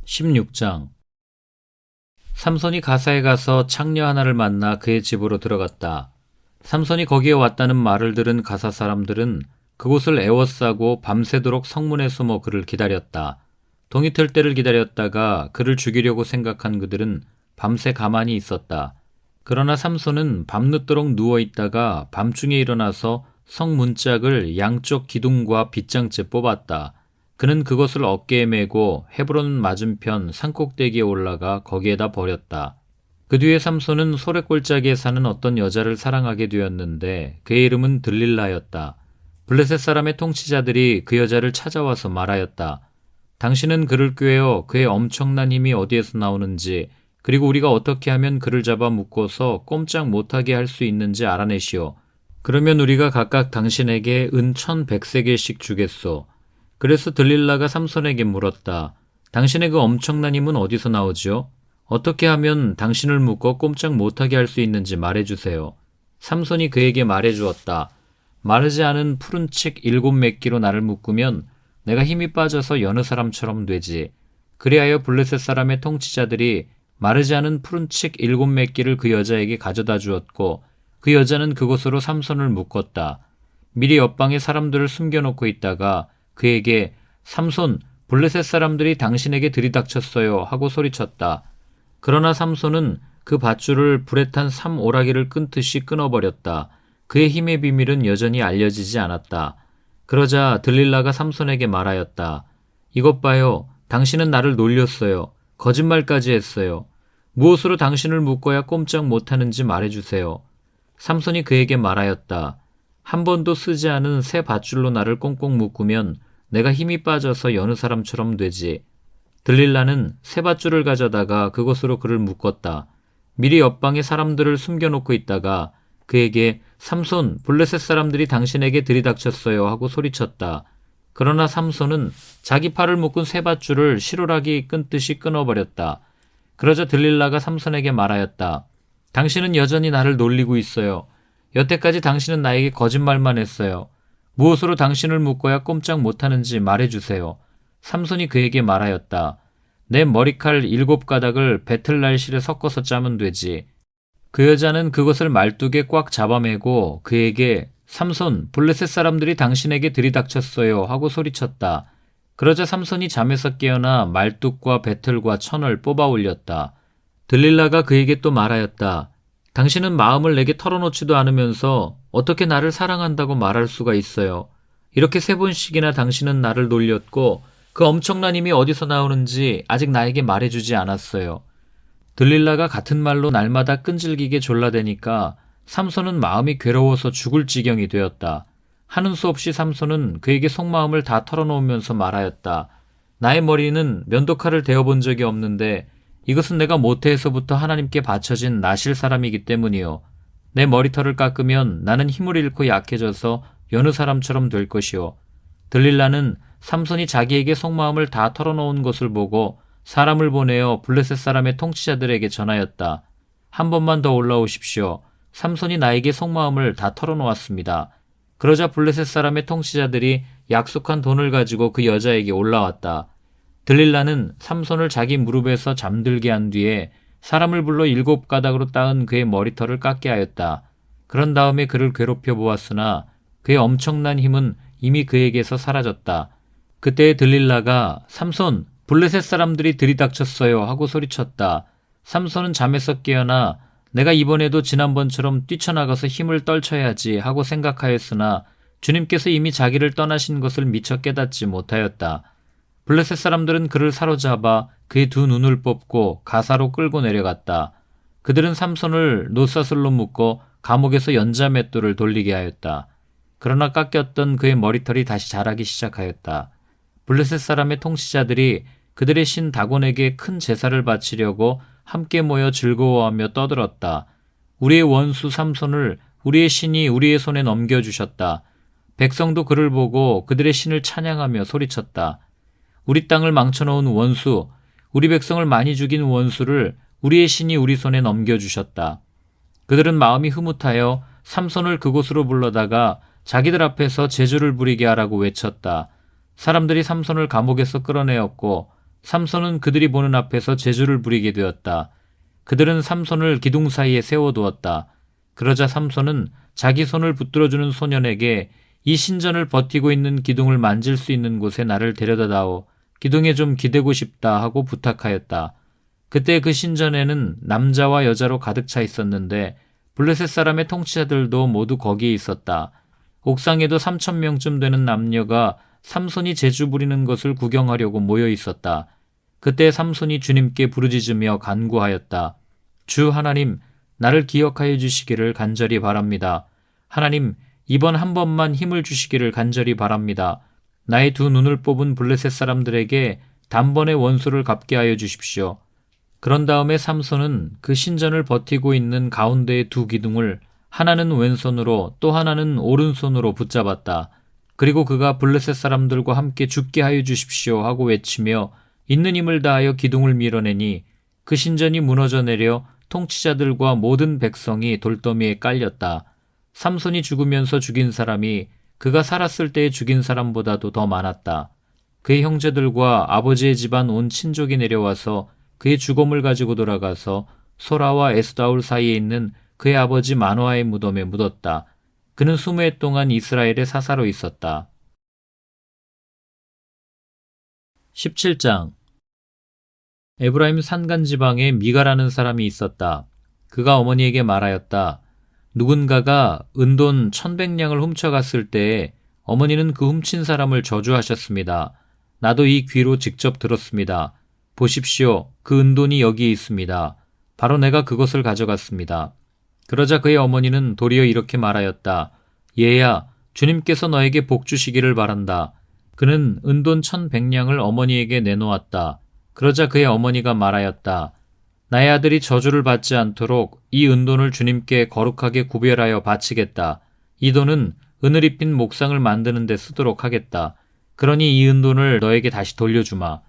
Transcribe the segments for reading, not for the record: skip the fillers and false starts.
16장. 삼손이 가사에 가서 창녀 하나를 만나 그의 집으로 들어갔다. 삼손이 거기에 왔다는 말을 들은 가사 사람들은 그곳을 에워싸고 밤새도록 성문에 숨어 그를 기다렸다. 동이 틀 때를 기다렸다가 그를 죽이려고 생각한 그들은 밤새 가만히 있었다. 그러나 삼손은 밤늦도록 누워있다가 밤중에 일어나서 성문짝을 양쪽 기둥과 빗장째 뽑았다. 그는 그것을 어깨에 메고 헤브론 맞은편 산꼭대기에 올라가 거기에다 버렸다. 그 뒤에 삼손은 소래골짜기에 사는 어떤 여자를 사랑하게 되었는데 그의 이름은 들릴라였다. 블레셋 사람의 통치자들이 그 여자를 찾아와서 말하였다. 당신은 그를 꾀어 그의 엄청난 힘이 어디에서 나오는지 그리고 우리가 어떻게 하면 그를 잡아 묶어서 꼼짝 못하게 할 수 있는지 알아내시오. 그러면 우리가 각각 당신에게 은 1,100세겔씩 주겠소. 그래서 들릴라가 삼손에게 물었다. 당신의 그 엄청난 힘은 어디서 나오지요? 어떻게 하면 당신을 묶어 꼼짝 못하게 할 수 있는지 말해주세요. 삼손이 그에게 말해주었다. 마르지 않은 푸른 칡 7매끼로 나를 묶으면 내가 힘이 빠져서 여느 사람처럼 되지. 그리하여 블레셋 사람의 통치자들이 마르지 않은 푸른 칡 7매끼를 그 여자에게 가져다 주었고 그 여자는 그곳으로 삼손을 묶었다. 미리 옆방에 사람들을 숨겨놓고 있다가 그에게 삼손, 블레셋 사람들이 당신에게 들이닥쳤어요 하고 소리쳤다. 그러나 삼손은 그 밧줄을 불에 탄 삼오라기를 끊듯이 끊어버렸다. 그의 힘의 비밀은 여전히 알려지지 않았다. 그러자 들릴라가 삼손에게 말하였다. 이것 봐요. 당신은 나를 놀렸어요. 거짓말까지 했어요. 무엇으로 당신을 묶어야 꼼짝 못하는지 말해주세요. 삼손이 그에게 말하였다. 한 번도 쓰지 않은 새 밧줄로 나를 꽁꽁 묶으면 내가 힘이 빠져서 여느 사람처럼 되지. 들릴라는 새 밧줄을 가져다가 그것으로 그를 묶었다. 미리 옆방에 사람들을 숨겨놓고 있다가 그에게 삼손, 블레셋 사람들이 당신에게 들이닥쳤어요 하고 소리쳤다. 그러나 삼손은 자기 팔을 묶은 새 밧줄을 실오라기 끊듯이 끊어버렸다. 그러자 들릴라가 삼손에게 말하였다. 당신은 여전히 나를 놀리고 있어요. 여태까지 당신은 나에게 거짓말만 했어요. 무엇으로 당신을 묶어야 꼼짝 못하는지 말해주세요. 삼손이 그에게 말하였다. 내 머리칼 7가닥을 배틀날실에 섞어서 짜면 되지. 그 여자는 그것을 말뚝에 꽉 잡아매고 그에게 삼손, 블레셋 사람들이 당신에게 들이닥쳤어요 하고 소리쳤다. 그러자 삼손이 잠에서 깨어나 말뚝과 배틀과 천을 뽑아 올렸다. 들릴라가 그에게 또 말하였다. 당신은 마음을 내게 털어놓지도 않으면서 어떻게 나를 사랑한다고 말할 수가 있어요. 이렇게 3번씩이나 당신은 나를 놀렸고 그 엄청난 힘이 어디서 나오는지 아직 나에게 말해주지 않았어요. 들릴라가 같은 말로 날마다 끈질기게 졸라대니까 삼손은 마음이 괴로워서 죽을 지경이 되었다. 하는 수 없이 삼손은 그에게 속마음을 다 털어놓으면서 말하였다. 나의 머리는 면도칼을 대어본 적이 없는데 이것은 내가 모태에서부터 하나님께 바쳐진 나실 사람이기 때문이요. 내 머리털을 깎으면 나는 힘을 잃고 약해져서 여느 사람처럼 될 것이요. 들릴라는 삼손이 자기에게 속마음을 다 털어놓은 것을 보고 사람을 보내어 블레셋 사람의 통치자들에게 전하였다. 한 번만 더 올라오십시오. 삼손이 나에게 속마음을 다 털어놓았습니다. 그러자 블레셋 사람의 통치자들이 약속한 돈을 가지고 그 여자에게 올라왔다. 들릴라는 삼손을 자기 무릎에서 잠들게 한 뒤에 사람을 불러 7가닥으로 따은 그의 머리털을 깎게 하였다. 그런 다음에 그를 괴롭혀 보았으나 그의 엄청난 힘은 이미 그에게서 사라졌다. 그때 들릴라가 삼손, 블레셋 사람들이 들이닥쳤어요 하고 소리쳤다. 삼손은 잠에서 깨어나 내가 이번에도 지난번처럼 뛰쳐나가서 힘을 떨쳐야지 하고 생각하였으나 주님께서 이미 자기를 떠나신 것을 미처 깨닫지 못하였다. 블레셋 사람들은 그를 사로잡아 그의 2눈을 뽑고 가사로 끌고 내려갔다. 그들은 삼손을 노사슬로 묶어 감옥에서 연자맷돌을 돌리게 하였다. 그러나 깎였던 그의 머리털이 다시 자라기 시작하였다. 블레셋 사람의 통치자들이 그들의 신 다곤에게 큰 제사를 바치려고 함께 모여 즐거워하며 떠들었다. 우리의 원수 삼손을 우리의 신이 우리의 손에 넘겨주셨다. 백성도 그를 보고 그들의 신을 찬양하며 소리쳤다. 우리 땅을 망쳐놓은 원수, 우리 백성을 많이 죽인 원수를 우리의 신이 우리 손에 넘겨주셨다. 그들은 마음이 흐뭇하여 삼손을 그곳으로 불러다가 자기들 앞에서 제주를 부리게 하라고 외쳤다. 사람들이 삼손을 감옥에서 끌어내었고 삼손은 그들이 보는 앞에서 제주를 부리게 되었다. 그들은 삼손을 기둥 사이에 세워두었다. 그러자 삼손은 자기 손을 붙들어주는 소년에게 이 신전을 버티고 있는 기둥을 만질 수 있는 곳에 나를 데려다다오. 기둥에 좀 기대고 싶다 하고 부탁하였다. 그때 그 신전에는 남자와 여자로 가득 차 있었는데 블레셋 사람의 통치자들도 모두 거기에 있었다. 옥상에도 3,000명쯤 되는 남녀가 삼손이 제주 부리는 것을 구경하려고 모여 있었다. 그때 삼손이 주님께 부르짖으며 간구하였다. 주 하나님, 나를 기억하여 주시기를 간절히 바랍니다. 하나님, 이번 한 번만 힘을 주시기를 간절히 바랍니다. 나의 두 눈을 뽑은 블레셋 사람들에게 단번에 원수를 갚게 하여 주십시오. 그런 다음에 삼손은 그 신전을 버티고 있는 가운데의 두 기둥을 하나는 왼손으로 또 하나는 오른손으로 붙잡았다. 그리고 그가 블레셋 사람들과 함께 죽게 하여 주십시오 하고 외치며 있는 힘을 다하여 기둥을 밀어내니 그 신전이 무너져 내려 통치자들과 모든 백성이 돌더미에 깔렸다. 삼손이 죽으면서 죽인 사람이 그가 살았을 때에 죽인 사람보다도 더 많았다. 그의 형제들과 아버지의 집안 온 친족이 내려와서 그의 죽음을 가지고 돌아가서 소라와 에스다울 사이에 있는 그의 아버지 마노아의 무덤에 묻었다. 그는 20해 동안 이스라엘의 사사로 있었다. 17장. 에브라임 산간 지방에 미가라는 사람이 있었다. 그가 어머니에게 말하였다. 누군가가 은돈 1,100냥을 훔쳐갔을 때에 어머니는 그 훔친 사람을 저주하셨습니다. 나도 이 귀로 직접 들었습니다. 보십시오. 그 은돈이 여기에 있습니다. 바로 내가 그것을 가져갔습니다. 그러자 그의 어머니는 도리어 이렇게 말하였다. 얘야, 주님께서 너에게 복 주시기를 바란다. 그는 은돈 1,100냥을 어머니에게 내놓았다. 그러자 그의 어머니가 말하였다. 나의 아들이 저주를 받지 않도록 이 은돈을 주님께 거룩하게 구별하여 바치겠다. 이 돈은 은을 입힌 목상을 만드는 데 쓰도록 하겠다. 그러니 이 은돈을 너에게 다시 돌려주마.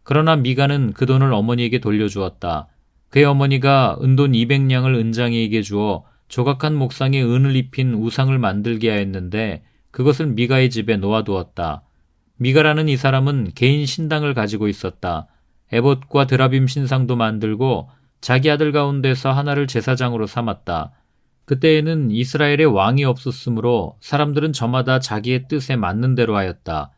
그러나 미가는 그 돈을 어머니에게 돌려주었다. 그의 어머니가 은돈 200냥을 은장이에게 주어 조각한 목상에 은을 입힌 우상을 만들게 하였는데 그것을 미가의 집에 놓아두었다. 미가라는 이 사람은 개인 신당을 가지고 있었다. 에봇과 드라빔 신상도 만들고 자기 아들 가운데서 하나를 제사장으로 삼았다. 그때에는 이스라엘에 왕이 없었으므로 사람들은 저마다 자기의 뜻에 맞는 대로 하였다.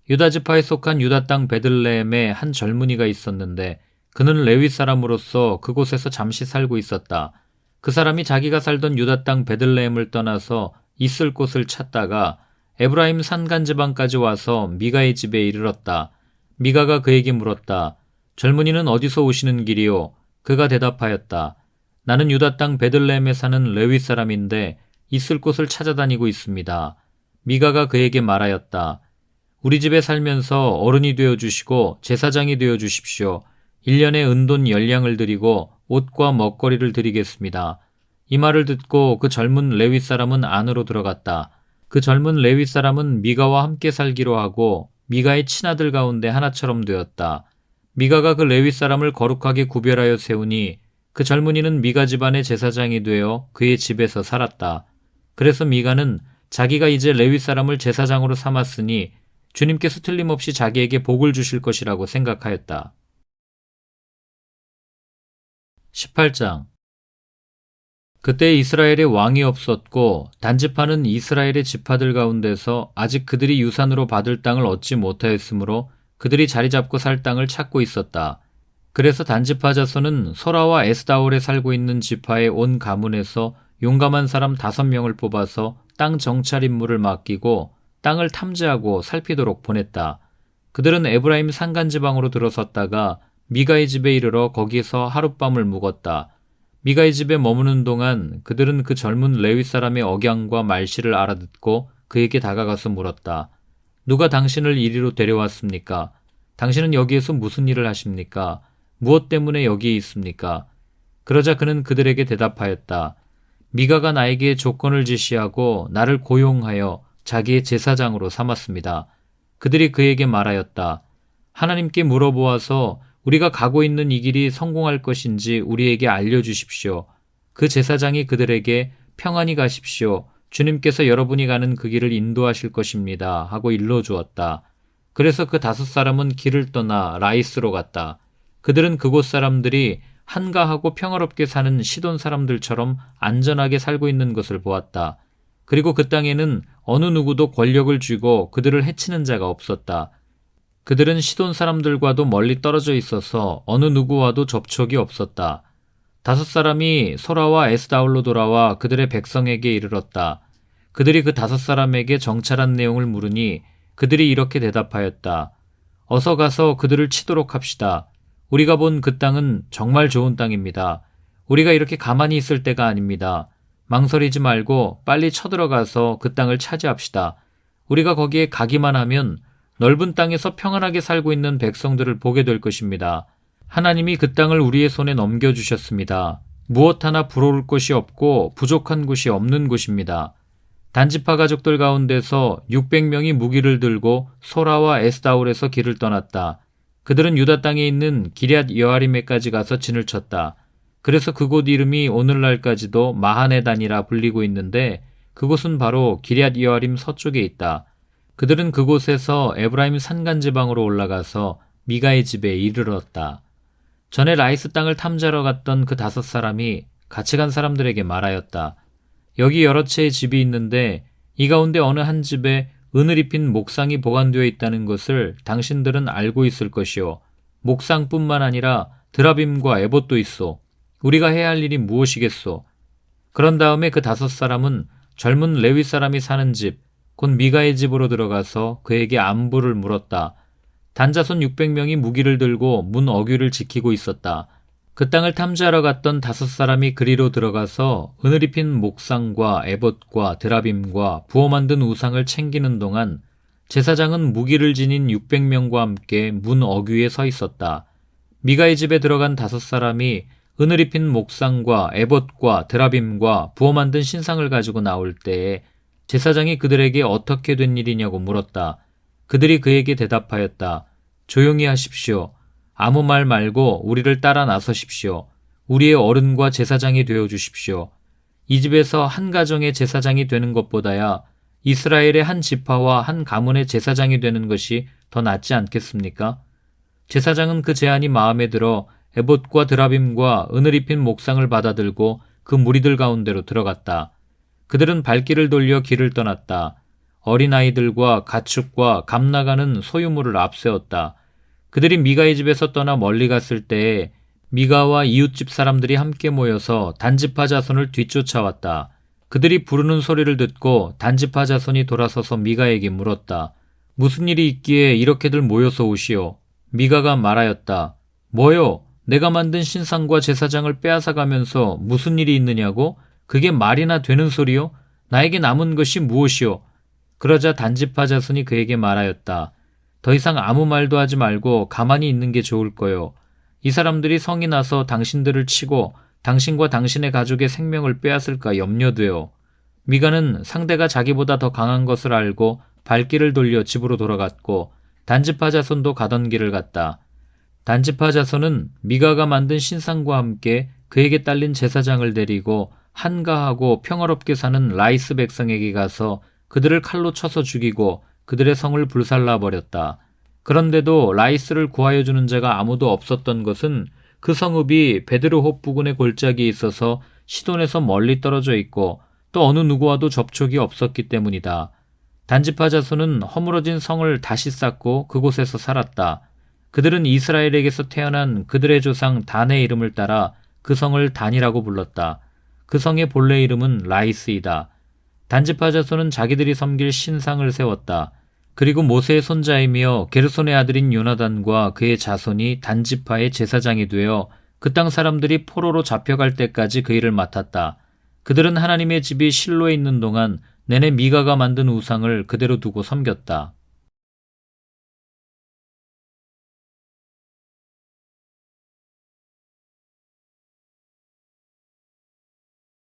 유다 지파에 속한 유다 땅 베들레헴에 한 젊은이가 있었는데 그는 레위 사람으로서 그곳에서 잠시 살고 있었다. 그 사람이 자기가 살던 유다 땅 베들레헴을 떠나서 있을 곳을 찾다가 에브라임 산간 지방까지 와서 미가의 집에 이르렀다. 미가가 그에게 물었다. 젊은이는 어디서 오시는 길이요? 그가 대답하였다. 나는 유다 땅 베들레헴에 사는 레위 사람인데 있을 곳을 찾아다니고 있습니다. 미가가 그에게 말하였다. 우리 집에 살면서 어른이 되어주시고 제사장이 되어주십시오. 1년에 은돈 10냥을 드리고 옷과 먹거리를 드리겠습니다. 이 말을 듣고 그 젊은 레위 사람은 안으로 들어갔다. 그 젊은 레위 사람은 미가와 함께 살기로 하고 미가의 친아들 가운데 하나처럼 되었다. 미가가 그 레위 사람을 거룩하게 구별하여 세우니 그 젊은이는 미가 집안의 제사장이 되어 그의 집에서 살았다. 그래서 미가는 자기가 이제 레위 사람을 제사장으로 삼았으니 주님께서 틀림없이 자기에게 복을 주실 것이라고 생각하였다. 18장. 그때 이스라엘에 왕이 없었고 단지파는 이스라엘의 지파들 가운데서 아직 그들이 유산으로 받을 땅을 얻지 못하였으므로 그들이 자리 잡고 살 땅을 찾고 있었다. 그래서 단지파 자손은 소라와 에스다올에 살고 있는 지파의 온 가문에서 용감한 사람 5명을 뽑아서 땅 정찰 임무를 맡기고 땅을 탐지하고 살피도록 보냈다. 그들은 에브라임 산간지방으로 들어섰다가 미가의 집에 이르러 거기서 하룻밤을 묵었다. 미가의 집에 머무는 동안 그들은 그 젊은 레위 사람의 억양과 말씨를 알아듣고 그에게 다가가서 물었다. 누가 당신을 이리로 데려왔습니까? 당신은 여기에서 무슨 일을 하십니까? 무엇 때문에 여기에 있습니까? 그러자 그는 그들에게 대답하였다. 미가가 나에게 조건을 제시하고 나를 고용하여 자기의 제사장으로 삼았습니다. 그들이 그에게 말하였다. 하나님께 물어보아서 우리가 가고 있는 이 길이 성공할 것인지 우리에게 알려주십시오. 그 제사장이 그들에게 평안히 가십시오. 주님께서 여러분이 가는 그 길을 인도하실 것입니다. 하고 일러주었다. 그래서 그 5사람은 길을 떠나 라이스로 갔다. 그들은 그곳 사람들이 한가하고 평화롭게 사는 시돈 사람들처럼 안전하게 살고 있는 것을 보았다. 그리고 그 땅에는 어느 누구도 권력을 쥐고 그들을 해치는 자가 없었다. 그들은 시돈 사람들과도 멀리 떨어져 있어서 어느 누구와도 접촉이 없었다. 5사람이 소라와 에스다올로 돌아와 그들의 백성에게 이르렀다. 그들이 그 5사람에게 정찰한 내용을 물으니 그들이 이렇게 대답하였다. 어서 가서 그들을 치도록 합시다. 우리가 본 그 땅은 정말 좋은 땅입니다. 우리가 이렇게 가만히 있을 때가 아닙니다. 망설이지 말고 빨리 쳐들어가서 그 땅을 차지합시다. 우리가 거기에 가기만 하면 넓은 땅에서 평안하게 살고 있는 백성들을 보게 될 것입니다. 하나님이 그 땅을 우리의 손에 넘겨주셨습니다. 무엇 하나 부러울 것이 없고 부족한 곳이 없는 곳입니다. 단지파 가족들 가운데서 600명이 무기를 들고 소라와 에스다올에서 길을 떠났다. 그들은 유다 땅에 있는 기럇 여아림에까지 가서 진을 쳤다. 그래서 그곳 이름이 오늘날까지도 마하네단이라 불리고 있는데 그곳은 바로 기럇 여아림 서쪽에 있다. 그들은 그곳에서 에브라임 산간지방으로 올라가서 미가의 집에 이르렀다. 전에 라이스 땅을 탐지하러 갔던 그 5사람이 같이 간 사람들에게 말하였다. 여기 여러 채의 집이 있는데 이 가운데 어느 한 집에 은을 입힌 목상이 보관되어 있다는 것을 당신들은 알고 있을 것이요. 목상뿐만 아니라 드라빔과 에봇도 있소. 우리가 해야 할 일이 무엇이겠소? 그런 다음에 그 5사람은 젊은 레위 사람이 사는 집, 곧 미가의 집으로 들어가서 그에게 안부를 물었다. 단자손 600명이 무기를 들고 문 어귀를 지키고 있었다. 그 땅을 탐지하러 갔던 5사람이 그리로 들어가서 은을 입힌 목상과 에봇과 드라빔과 부어 만든 우상을 챙기는 동안 제사장은 무기를 지닌 600명과 함께 문 어귀에 서 있었다. 미가의 집에 들어간 5사람이 은을 입힌 목상과 에봇과 드라빔과 부어 만든 신상을 가지고 나올 때에 제사장이 그들에게 어떻게 된 일이냐고 물었다. 그들이 그에게 대답하였다. 조용히 하십시오. 아무 말 말고 우리를 따라 나서십시오. 우리의 어른과 제사장이 되어 주십시오. 이 집에서 한 가정의 제사장이 되는 것보다야 이스라엘의 한 지파와 한 가문의 제사장이 되는 것이 더 낫지 않겠습니까? 제사장은 그 제안이 마음에 들어 에봇과 드라빔과 은을 입힌 목상을 받아들고 그 무리들 가운데로 들어갔다. 그들은 발길을 돌려 길을 떠났다. 어린아이들과 가축과 감나가는 소유물을 앞세웠다. 그들이 미가의 집에서 떠나 멀리 갔을 때에 미가와 이웃집 사람들이 함께 모여서 단지파 자손을 뒤쫓아왔다. 그들이 부르는 소리를 듣고 단지파 자손이 돌아서서 미가에게 물었다. 무슨 일이 있기에 이렇게들 모여서 오시오? 미가가 말하였다. 뭐요? 내가 만든 신상과 제사장을 빼앗아가면서 무슨 일이 있느냐고? 그게 말이나 되는 소리요? 나에게 남은 것이 무엇이요? 그러자 단지파 자손이 그에게 말하였다. 더 이상 아무 말도 하지 말고 가만히 있는 게 좋을 거요. 이 사람들이 성이 나서 당신들을 치고 당신과 당신의 가족의 생명을 빼앗을까 염려돼요. 미가는 상대가 자기보다 더 강한 것을 알고 발길을 돌려 집으로 돌아갔고 단지파 자손도 가던 길을 갔다. 단지파 자손은 미가가 만든 신상과 함께 그에게 딸린 제사장을 데리고 한가하고 평화롭게 사는 라이스 백성에게 가서 그들을 칼로 쳐서 죽이고 그들의 성을 불살라 버렸다. 그런데도 라이스를 구하여 주는 자가 아무도 없었던 것은 그 성읍이 베드르홉 부근의 골짜기에 있어서 시돈에서 멀리 떨어져 있고 또 어느 누구와도 접촉이 없었기 때문이다. 단지파 자손은 허물어진 성을 다시 쌓고 그곳에서 살았다. 그들은 이스라엘에게서 태어난 그들의 조상 단의 이름을 따라 그 성을 단이라고 불렀다. 그 성의 본래 이름은 라이스이다. 단지파 자손은 자기들이 섬길 신상을 세웠다. 그리고 모세의 손자이며 게르손의 아들인 요나단과 그의 자손이 단지파의 제사장이 되어 그 땅 사람들이 포로로 잡혀갈 때까지 그 일을 맡았다. 그들은 하나님의 집이 실로에 있는 동안 내내 미가가 만든 우상을 그대로 두고 섬겼다.